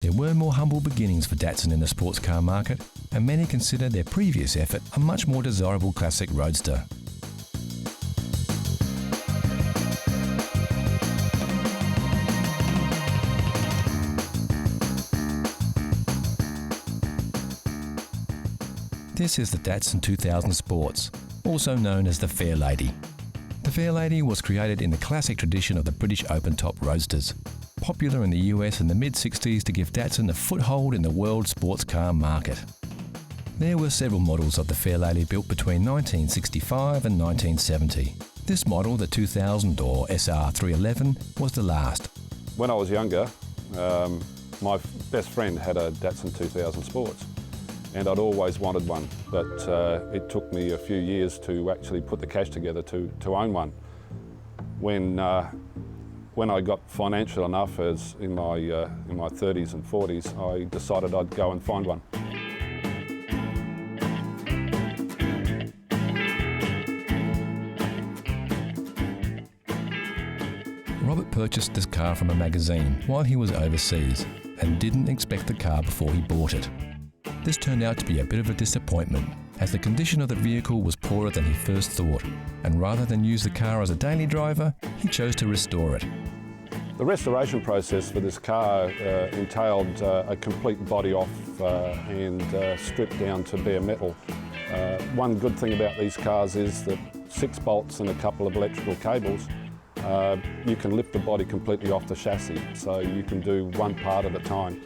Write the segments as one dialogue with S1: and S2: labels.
S1: There were more humble beginnings for Datsun in the sports car market, and many consider their previous effort a much more desirable classic roadster. This is the Datsun 2000 Sports, also known as the Fairlady. The Fairlady was created in the classic tradition of the British open-top roadsters, popular in the US in the mid-60s to give Datsun a foothold in the world sports car market. There were several models of the Fairlady built between 1965 and 1970. This model, the 2000 or SR311, was the last.
S2: When I was younger, my best friend had a Datsun 2000 Sports, and I'd always wanted one, but it took me a few years to actually put the cash together to own one. When I got financial enough, as in my 30s and 40s, I decided I'd go and find one.
S1: Robert purchased this car from a magazine while he was overseas and didn't expect the car before he bought it. This turned out to be a bit of a disappointment, as the condition of the vehicle was poorer than he first thought, and rather than use the car as a daily driver, he chose to restore it.
S2: The restoration process for this car entailed a complete body off and stripped down to bare metal. One good thing about these cars is that 6 bolts and a couple of electrical cables, you can lift the body completely off the chassis, so you can do one part at a time.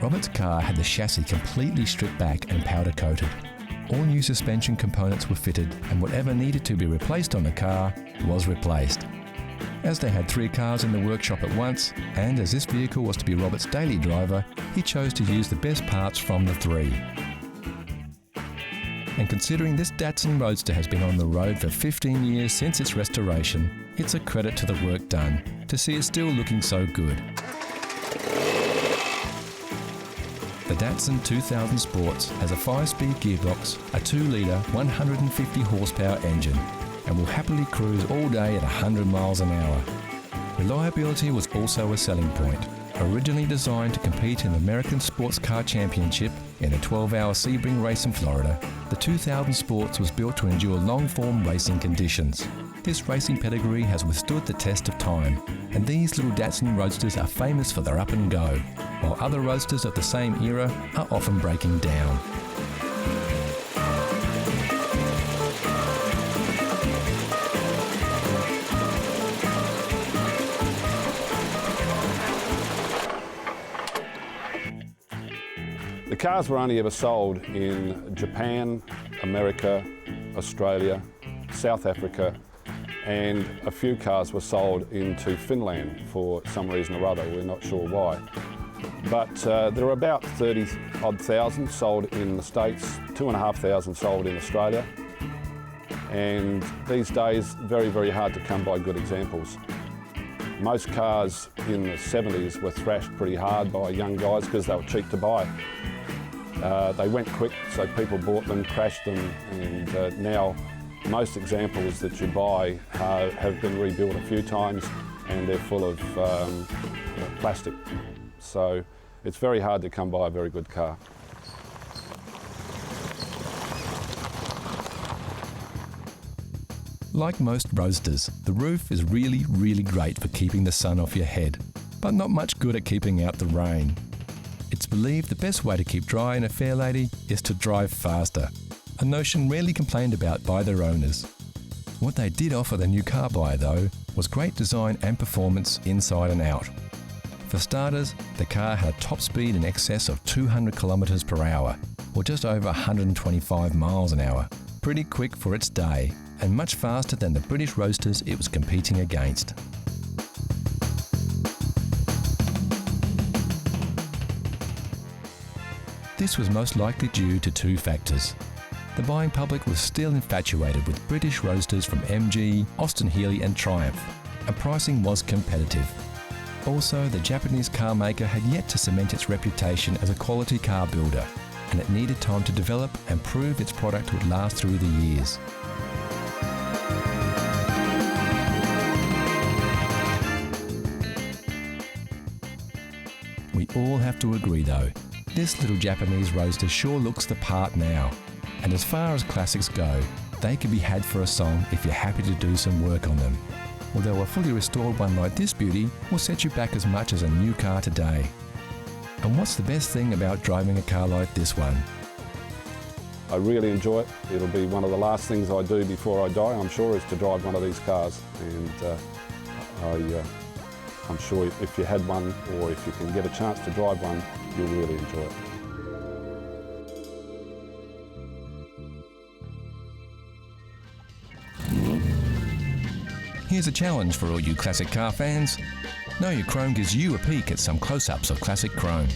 S1: Robert's car had the chassis completely stripped back and powder coated. All new suspension components were fitted, and whatever needed to be replaced on the car was replaced. As they had 3 cars in the workshop at once, and as this vehicle was to be Robert's daily driver, he chose to use the best parts from the 3. And considering this Datsun Roadster has been on the road for 15 years since its restoration, it's a credit to the work done to see it still looking so good. The Datsun 2000 Sports has a 5-speed gearbox, a 2-litre 150 horsepower engine, and will happily cruise all day at 100 miles an hour. Reliability was also a selling point. Originally designed to compete in the American Sports Car Championship in a 12-hour Sebring race in Florida, the 2000 Sports was built to endure long-form racing conditions. This racing pedigree has withstood the test of time, and these little Datsun Roadsters are famous for their up and go, while other roadsters of the same era are often breaking down.
S2: The cars were only ever sold in Japan, America, Australia, South Africa, and a few cars were sold into Finland for some reason or other. We're not sure why. But there are about 30-odd thousand sold in the States, 2,500 sold in Australia. And these days, very, very hard to come by good examples. Most cars in the 70s were thrashed pretty hard by young guys because they were cheap to buy. They went quick, so people bought them, crashed them, and now most examples that you buy have been rebuilt a few times, and they're full of plastic. So it's very hard to come by a very good car.
S1: Like most roadsters, the roof is really, really great for keeping the sun off your head, but not much good at keeping out the rain. It's believed the best way to keep dry in a Fairlady is to drive faster, a notion rarely complained about by their owners. What they did offer the new car buyer, though, was great design and performance inside and out. For starters, the car had a top speed in excess of 200 kilometers per hour, or just over 125 miles an hour. Pretty quick for its day, and much faster than the British roadsters it was competing against. This was most likely due to 2 factors. The buying public was still infatuated with British roadsters from MG, Austin Healey and Triumph, and pricing was competitive. Also, the Japanese car maker had yet to cement its reputation as a quality car builder, and it needed time to develop and prove its product would last through the years. We all have to agree though, this little Japanese roadster sure looks the part now. And as far as classics go, they can be had for a song if you're happy to do some work on them. Although a fully restored one like this beauty will set you back as much as a new car today. And what's the best thing about driving a car like this one?
S2: I really enjoy it. It'll be one of the last things I do before I die, I'm sure, is to drive one of these cars. And I'm sure if you had one, or if you can get a chance to drive one, you'll really enjoy it.
S1: Here's a challenge for all you classic car fans. Know Your Chrome gives you a peek at some close-ups of classic chrome.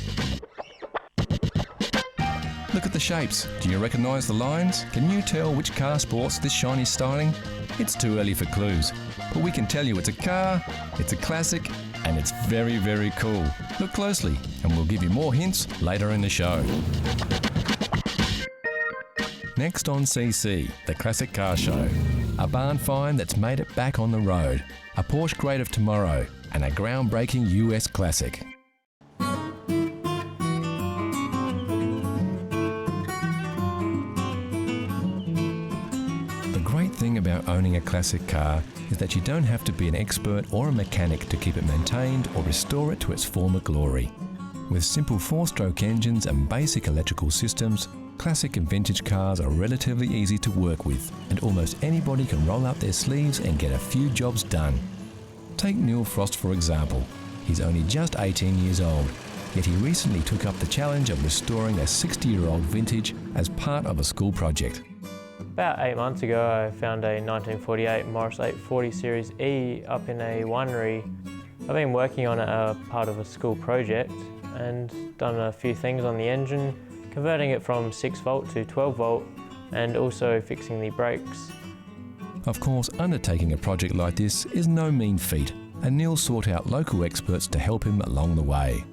S1: Look at the shapes. Do you recognise the lines? Can you tell which car sports this shiny styling? It's too early for clues, but we can tell you it's a car, it's a classic, and it's very, very cool. Look closely, and we'll give you more hints later in the show. Next on CC, the Classic Car Show. A barn find that's made it back on the road. A Porsche great of tomorrow, and a groundbreaking US classic. The great thing about owning a classic car is that you don't have to be an expert or a mechanic to keep it maintained or restore it to its former glory. With simple 4-stroke engines and basic electrical systems, classic and vintage cars are relatively easy to work with, and almost anybody can roll up their sleeves and get a few jobs done. Take Neil Frost for example. He's only just 18 years old, yet he recently took up the challenge of restoring a 60-year-old vintage as part of a school project.
S3: About 8 months ago, I found a 1948 Morris 840 Series E up in a winery. I've been working on it as part of a school project and done a few things on the engine, converting it from 6 volt to 12 volt and also fixing the brakes.
S1: Of course, undertaking a project like this is no mean feat, and Neil sought out local experts to help him along the way.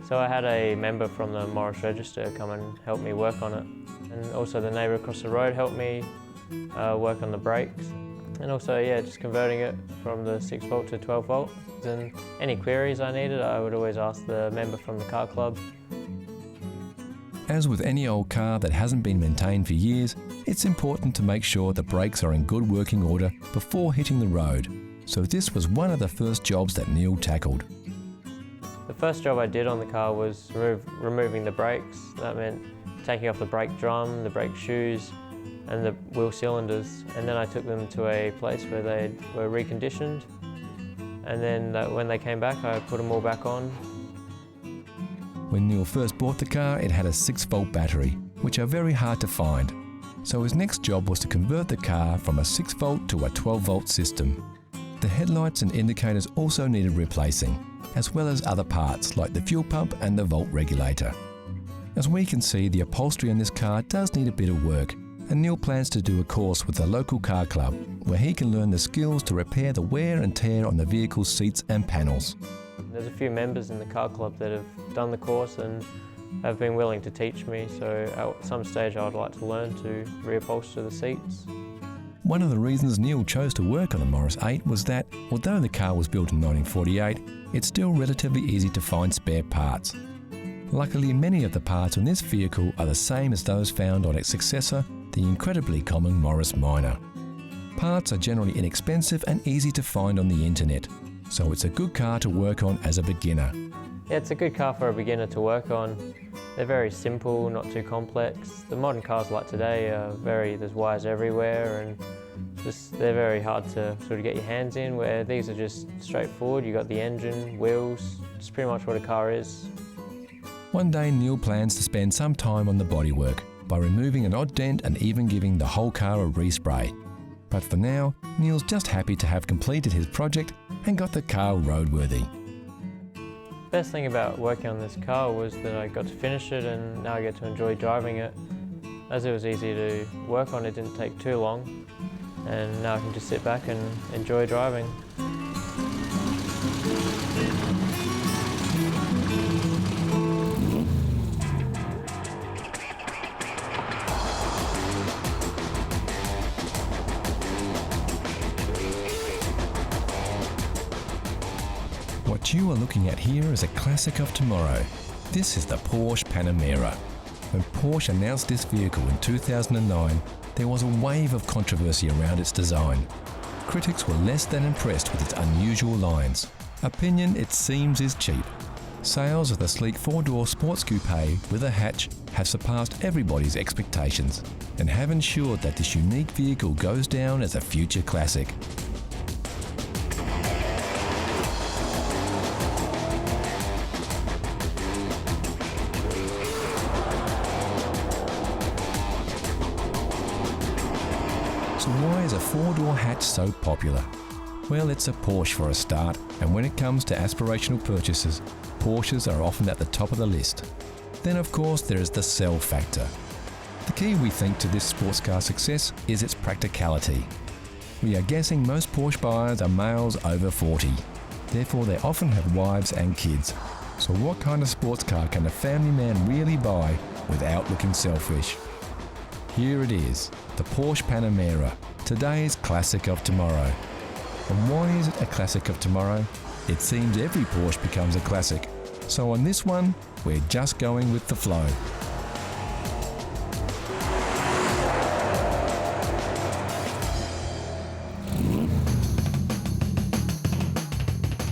S3: So I had a member from the Morris Register come and help me work on it. And also the neighbour across the road helped me work on the brakes. And also, yeah, just converting it from the 6 volt to 12 volt. And any queries I needed, I would always ask the member from the car club.
S1: As with any old car that hasn't been maintained for years, it's important to make sure the brakes are in good working order before hitting the road. So this was one of the first jobs that Neil tackled.
S3: The first job I did on the car was removing the brakes. That meant taking off the brake drum, the brake shoes, and the wheel cylinders. And then I took them to a place where they were reconditioned. And then when they came back, I put them all back on.
S1: When Neil first bought the car, it had a 6-volt battery, which are very hard to find. So his next job was to convert the car from a 6-volt to a 12-volt system. The headlights and indicators also needed replacing, as well as other parts like the fuel pump and the volt regulator. As we can see, the upholstery on this car does need a bit of work, and Neil plans to do a course with the local car club, where he can learn the skills to repair the wear and tear on the vehicle's seats and panels.
S3: There's a few members in the car club that have done the course and have been willing to teach me, so at some stage I would like to learn to reupholster the seats.
S1: One of the reasons Neil chose to work on a Morris 8 was that, although the car was built in 1948, it's still relatively easy to find spare parts. Luckily, many of the parts on this vehicle are the same as those found on its successor, the incredibly common Morris Minor. Parts are generally inexpensive and easy to find on the internet, so it's a good car to work on as a beginner.
S3: Yeah, it's a good car for a beginner to work on. They're very simple, not too complex. The modern cars like today are there's wires everywhere, and they're very hard to sort of get your hands in, where these are just straightforward. You've got the engine, wheels, it's pretty much what a car is.
S1: One day Neil plans to spend some time on the bodywork by removing an odd dent and even giving the whole car a respray. But for now, Neil's just happy to have completed his project and got the car roadworthy.
S3: Best thing about working on this car was that I got to finish it, and now I get to enjoy driving it. As it was easy to work on, it didn't take too long, and now I can just sit back and enjoy driving.
S1: What you are looking at here is a classic of tomorrow. This is the Porsche Panamera. When Porsche announced this vehicle in 2009, there was a wave of controversy around its design. Critics were less than impressed with its unusual lines. Opinion, it seems, is cheap. Sales of the sleek four-door sports coupe with a hatch have surpassed everybody's expectations and have ensured that this unique vehicle goes down as a future classic. So why is a four-door hatch so popular? Well, it's a Porsche for a start, and when it comes to aspirational purchases, Porsches are often at the top of the list. Then of course there is the sell factor. The key, we think, to this sports car success is its practicality. We are guessing most Porsche buyers are males over 40. Therefore they often have wives and kids. So what kind of sports car can a family man really buy without looking selfish? Here it is, the Porsche Panamera, today's classic of tomorrow. And why is it a classic of tomorrow? It seems every Porsche becomes a classic. So on this one, we're just going with the flow.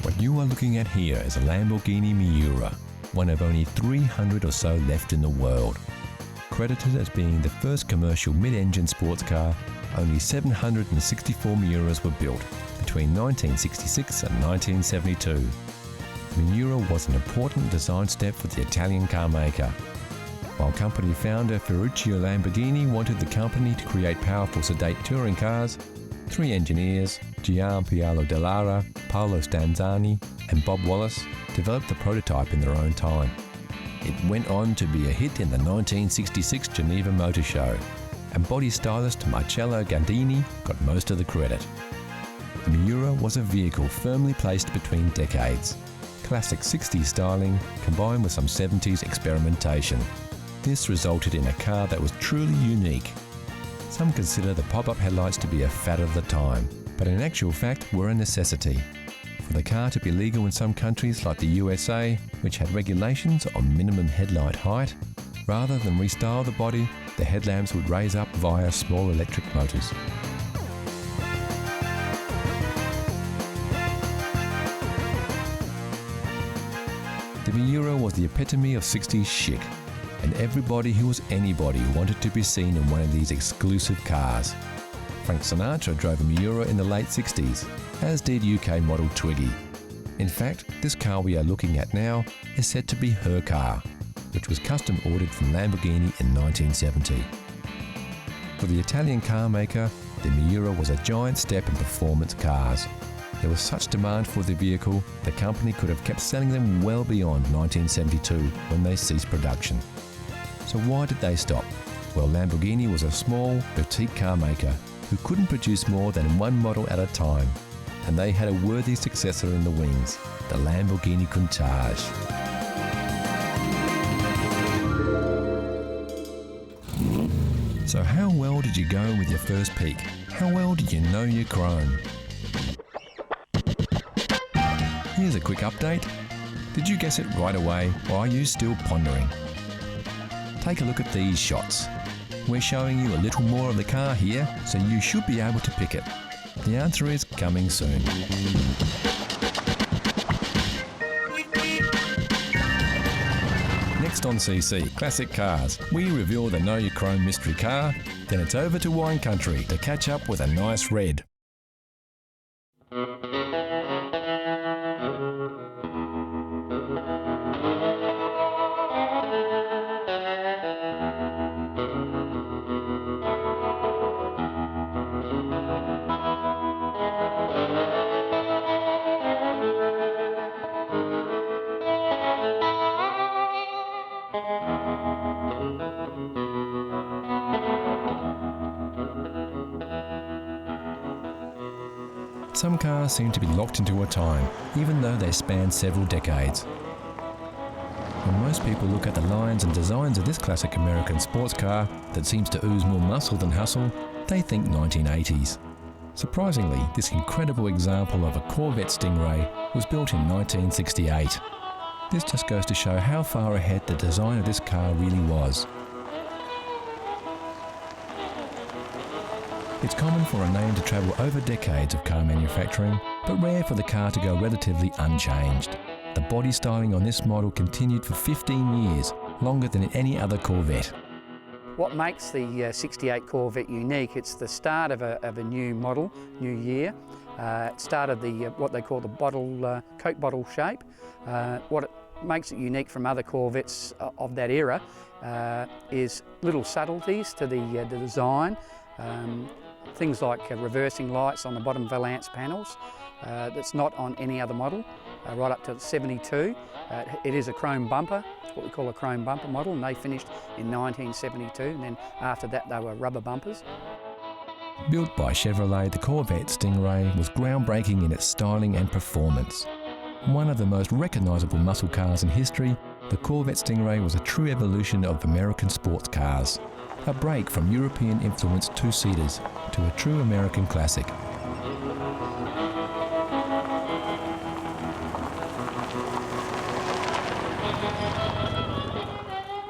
S1: What you are looking at here is a Lamborghini Miura, one of only 300 or so left in the world. Credited as being the first commercial mid-engine sports car, only 764 Miuras were built between 1966 and 1972. Miura was an important design step for the Italian car maker. While company founder Ferruccio Lamborghini wanted the company to create powerful, sedate touring cars, three engineers, Gianpaolo Dallara, Paolo Stanzani and Bob Wallace, developed the prototype in their own time. It went on to be a hit in the 1966 Geneva Motor Show, and body stylist Marcello Gandini got most of the credit. The Miura was a vehicle firmly placed between decades. Classic 60s styling combined with some 70s experimentation. This resulted in a car that was truly unique. Some consider the pop-up headlights to be a fad of the time, but in actual fact were a necessity. For the car to be legal in some countries like the USA, which had regulations on minimum headlight height, rather than restyle the body, the headlamps would raise up via small electric motors. The Miura was the epitome of 60s chic, and everybody who was anybody wanted to be seen in one of these exclusive cars. Frank Sinatra drove a Miura in the late 60s, as did UK model Twiggy. In fact, this car we are looking at now is said to be her car, which was custom ordered from Lamborghini in 1970. For the Italian car maker, the Miura was a giant step in performance cars. There was such demand for the vehicle, the company could have kept selling them well beyond 1972 when they ceased production. So why did they stop? Well, Lamborghini was a small, boutique car maker who couldn't produce more than one model at a time, and they had a worthy successor in the wings, the Lamborghini Countach. So how well did you go with your first peek? How well did you know your chrome? Here's a quick update. Did you guess it right away, or are you still pondering? Take a look at these shots. We're showing you a little more of the car here, so you should be able to pick it. The answer is coming soon. Next on CC Classic Cars, we reveal the Know Your Chrome mystery car, then it's over to wine country to catch up with a nice red. Some cars seem to be locked into a time, even though they span several decades. When most people look at the lines and designs of this classic American sports car that seems to ooze more muscle than hustle, they think 1980s. Surprisingly, this incredible example of a Corvette Stingray was built in 1968. This just goes to show how far ahead the design of this car really was. It's common for a name to travel over decades of car manufacturing, but rare for the car to go relatively unchanged. The body styling on this model continued for 15 years, longer than in any other Corvette.
S4: What makes the 68 Corvette unique, it's the start of a new model, new year. It started what they call the Coke bottle shape. What it makes it unique from other Corvettes of that era is little subtleties to the design. Things like reversing lights on the bottom valance panels. That's not on any other model, right up to 72. It is a chrome bumper, what we call a chrome bumper model, and they finished in 1972, and then after that they were rubber bumpers.
S1: Built by Chevrolet, the Corvette Stingray was groundbreaking in its styling and performance. One of the most recognisable muscle cars in history, the Corvette Stingray was a true evolution of American sports cars. A break from European-influenced two-seaters to a true American classic.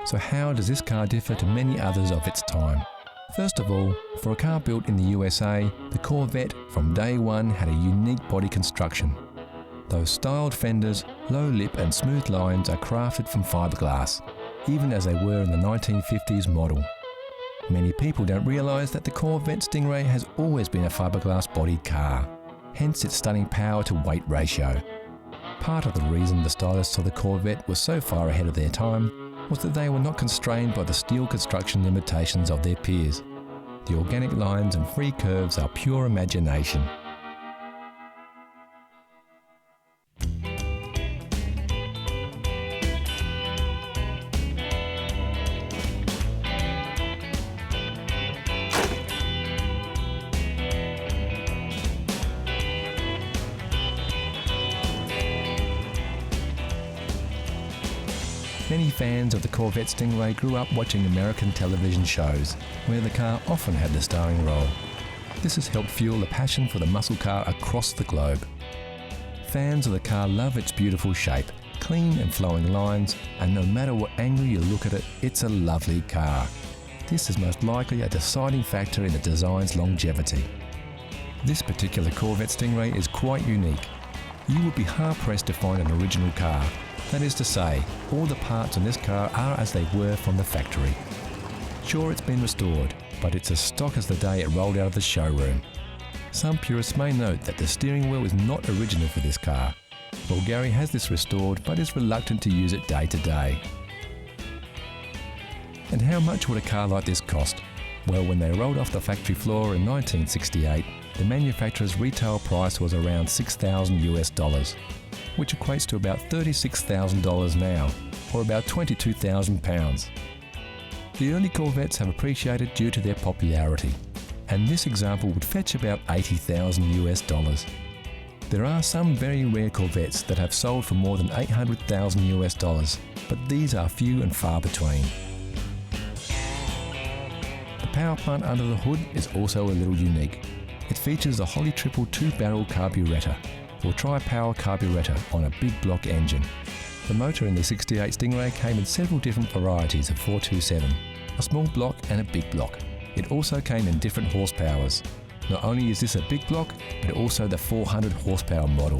S1: So how does this car differ to many others of its time? First of all, for a car built in the USA, the Corvette from day one had a unique body construction. Those styled fenders, low lip and smooth lines are crafted from fiberglass, even as they were in the 1950s model. Many people don't realise that the Corvette Stingray has always been a fiberglass-bodied car, hence its stunning power to weight ratio. Part of the reason the stylists of the Corvette were so far ahead of their time was that they were not constrained by the steel construction limitations of their peers. The organic lines and free curves are pure imagination. Many fans of the Corvette Stingray grew up watching American television shows, where the car often had the starring role. This has helped fuel the passion for the muscle car across the globe. Fans of the car love its beautiful shape, clean and flowing lines, and no matter what angle you look at it, it's a lovely car. This is most likely a deciding factor in the design's longevity. This particular Corvette Stingray is quite unique. You would be hard-pressed to find an original car. That is to say, all the parts on this car are as they were from the factory. Sure, it's been restored, but it's as stock as the day it rolled out of the showroom. Some purists may note that the steering wheel is not original for this car. Well, Gary has this restored, but is reluctant to use it day to day. And how much would a car like this cost? Well, when they rolled off the factory floor in 1968, the manufacturer's retail price was around $6,000 US, which equates to about $36,000 now, or about £22,000. The early Corvettes have appreciated due to their popularity, and this example would fetch about $80,000 US. There are some very rare Corvettes that have sold for more than $800,000 US, but these are few and far between. The power plant under the hood is also a little unique. It features a Holley triple 2-barrel carburettor, or tri-power carburettor on a big block engine. The motor in the 68 Stingray came in several different varieties of 427, a small block and a big block. It also came in different horsepowers. Not only is this a big block, but also the 400 horsepower model.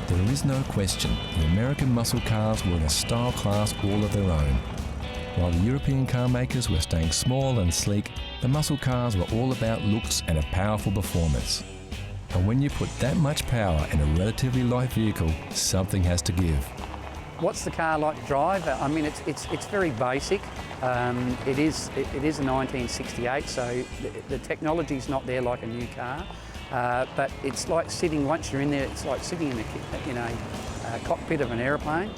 S1: There is no question, the American muscle cars were in a style class all of their own. While the European car makers were staying small and sleek, the muscle cars were all about looks and a powerful performance. And when you put that much power in a relatively light vehicle, something has to give.
S4: What's the car like to drive? I mean, it's very basic. It is a 1968, so the technology's not there like a new car. But it's like sitting, once you're in there, it's like sitting in a cockpit of an aeroplane.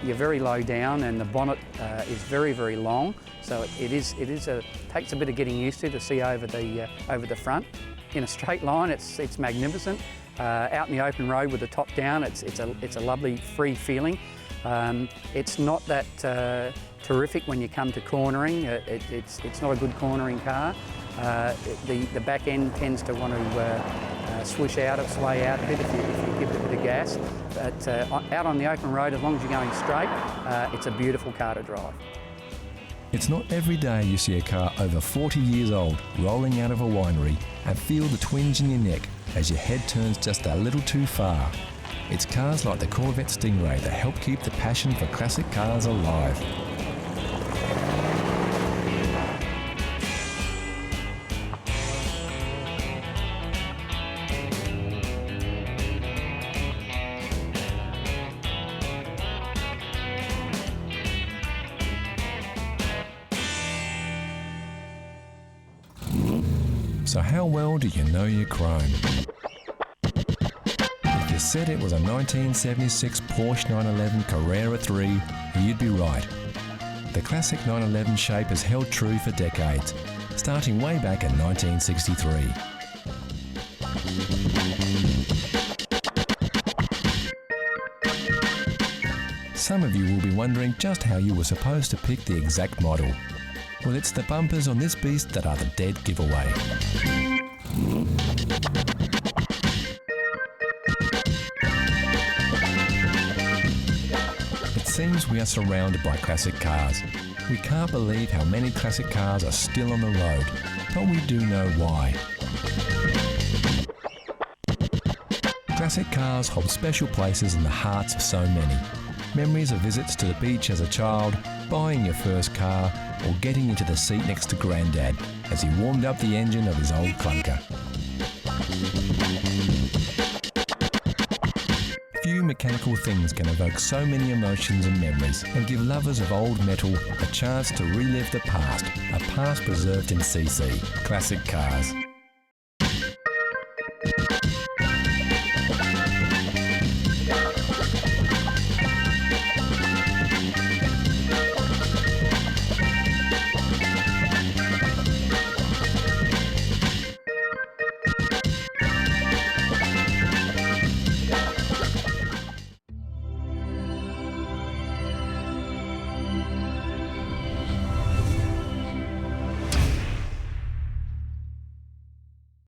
S4: You're very low down, and the bonnet is very, very long. So it takes a bit of getting used to see over the front. In a straight line, it's magnificent. Out in the open road with the top down, it's a lovely free feeling. It's not that terrific when you come to cornering. It's not a good cornering car. The back end tends to want to swish out, sway out a bit if you give it a bit of gas. But out on the open road, as long as you're going straight, it's a beautiful car to drive.
S1: It's not every day you see a car over 40 years old rolling out of a winery and feel the twinge in your neck as your head turns just a little too far. It's cars like the Corvette Stingray that help keep the passion for classic cars alive. So how well do you know your chrome? If you said it was a 1976 Porsche 911 Carrera 3, you'd be right. The classic 911 shape has held true for decades, starting way back in 1963. Some of you will be wondering just how you were supposed to pick the exact model. Well, it's the bumpers on this beast that are the dead giveaway. It seems we are surrounded by classic cars. We can't believe how many classic cars are still on the road, but we do know why. Classic cars hold special places in the hearts of so many. Memories of visits to the beach as a child, buying your first car, or getting into the seat next to Grandad as he warmed up the engine of his old clunker. Few mechanical things can evoke so many emotions and memories and give lovers of old metal a chance to relive the past, a past preserved in CC, classic cars.